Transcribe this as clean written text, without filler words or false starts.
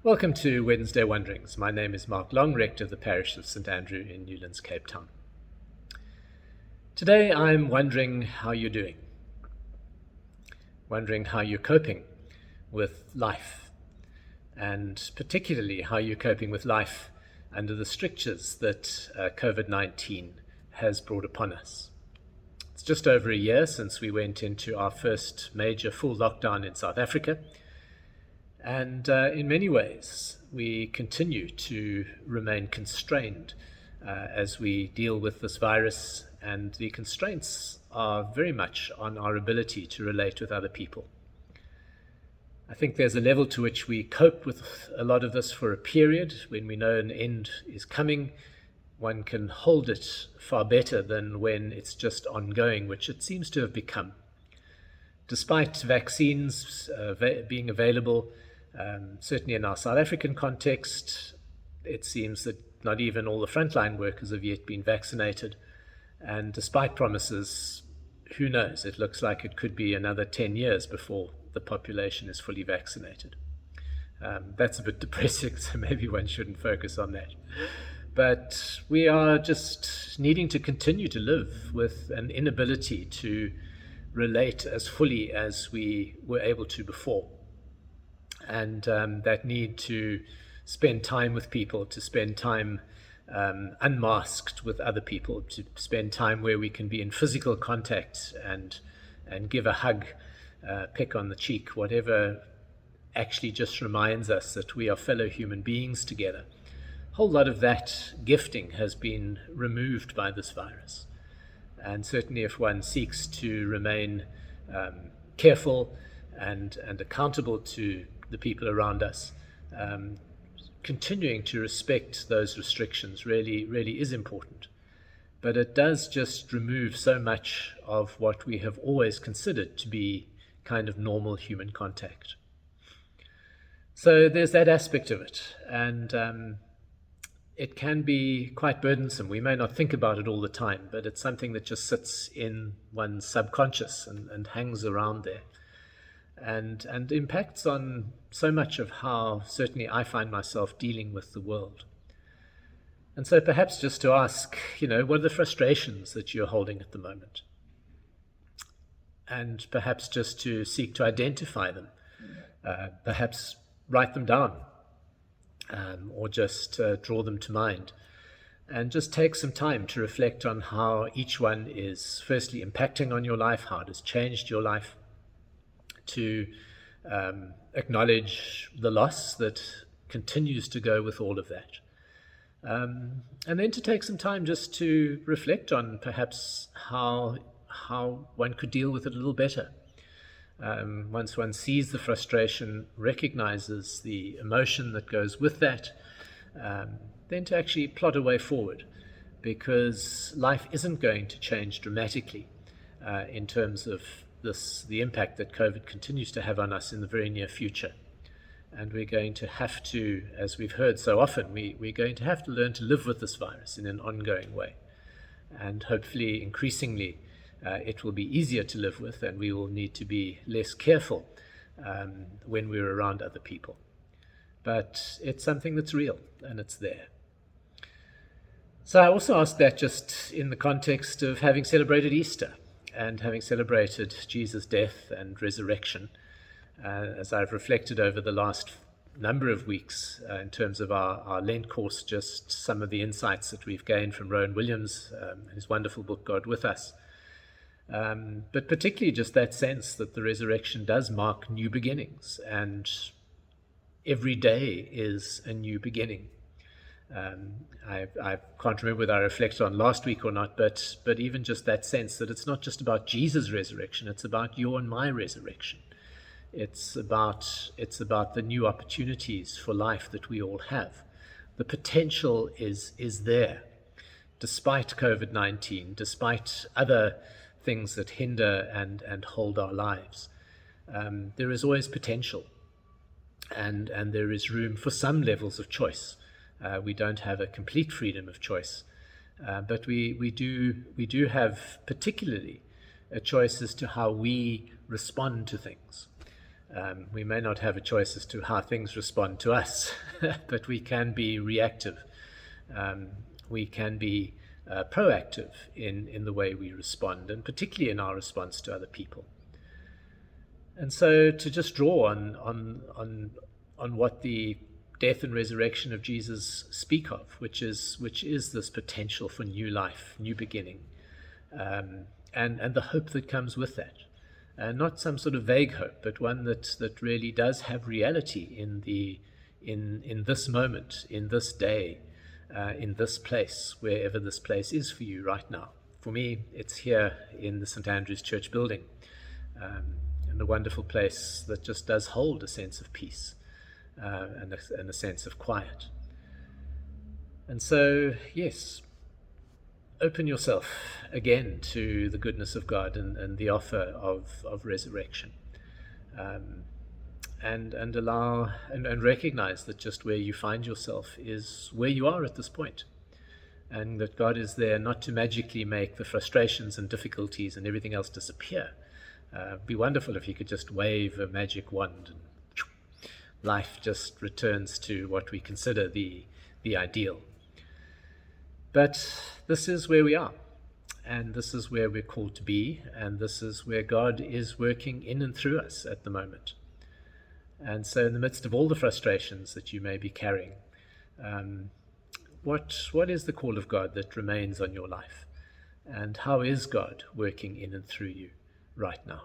Welcome to Wednesday Wanderings. My name is Mark Long, rector of the parish of St Andrew in Newlands, Cape Town. Today I'm wondering how you're doing, wondering how you're coping with life, and particularly how you're coping with life under the strictures that COVID-19 has brought upon us. It's just over a year since we went into our first major full lockdown in South Africa. And in many ways, we continue to remain constrained as we deal with this virus, and the constraints are very much on our ability to relate with other people. I think there's a level to which we cope with a lot of this for a period. When we know an end is coming, one can hold it far better than when it's just ongoing, which it seems to have become. Despite vaccines being available, certainly in our South African context, it seems that not even all the frontline workers have yet been vaccinated. And despite promises, who knows? It looks like it could be another 10 years before the population is fully vaccinated. That's a bit depressing, so maybe one shouldn't focus on that. But we are just needing to continue to live with an inability to relate as fully as we were able to before. And that need to spend time with people, to spend time unmasked with other people, to spend time where we can be in physical contact and give a hug, peck on the cheek, whatever actually just reminds us that we are fellow human beings together. A whole lot of that gifting has been removed by this virus. And certainly if one seeks to remain careful and accountable to the people around us, continuing to respect those restrictions really is important. But it does just remove so much of what we have always considered to be kind of normal human contact. So there's that aspect of it, and it can be quite burdensome. We may not think about it all the time, but it's something that just sits in one's subconscious and hangs around there. And impacts on so much of how certainly I find myself dealing with the world. And so perhaps just to ask, what are the frustrations that you're holding at the moment? And perhaps just to seek to identify them, perhaps write them down, or just draw them to mind. And just take some time to reflect on how each one is firstly impacting on your life, how it has changed your life, to acknowledge the loss that continues to go with all of that. And then to take some time just to reflect on perhaps how one could deal with it a little better. Once one sees the frustration, recognizes the emotion that goes with that, then to actually plot a way forward, because life isn't going to change dramatically in terms of the impact that COVID continues to have on us in the very near future. And we're going to have to, as we've heard so often, we're going to have to learn to live with this virus in an ongoing way. And hopefully, increasingly, it will be easier to live with, and we will need to be less careful when we're around other people. But it's something that's real, and it's there. So I also ask that just in the context of having celebrated Easter, and having celebrated Jesus' death and resurrection, as I've reflected over the last number of weeks in terms of our Lent course, just some of the insights that we've gained from Rowan Williams and his wonderful book, God With Us. But particularly just that sense that the resurrection does mark new beginnings, and every day is a new beginning. I can't remember whether I reflected on last week or not, but even just that sense that it's not just about Jesus' resurrection, it's about your and my resurrection. It's about the new opportunities for life that we all have. The potential is there, despite COVID-19, despite other things that hinder and hold our lives. There is always potential, and there is room for some levels of choice. We don't have a complete freedom of choice, but we do have particularly a choice as to how we respond to things. We may not have a choice as to how things respond to us, but we can be reactive. We can be proactive in the way we respond, and particularly in our response to other people. And so to just draw on what the death and resurrection of Jesus speak of, which is this potential for new life, new beginning, and the hope that comes with that. Not some sort of vague hope, but one that really does have reality in this moment, in this day, in this place, wherever this place is for you right now. For me, it's here in the St. Andrew's Church building, and a wonderful place that just does hold a sense of peace and a sense of quiet. And so, yes, open yourself again to the goodness of God and the offer of resurrection, and allow and recognize that just where you find yourself is where you are at this point, and that God is there not to magically make the frustrations and difficulties and everything else disappear. It'd be wonderful if you could just wave a magic wand and life just returns to what we consider the ideal. But this is where we are, and this is where we're called to be, and this is where God is working in and through us at the moment. And so in the midst of all the frustrations that you may be carrying, what is the call of God that remains on your life? And how is God working in and through you right now?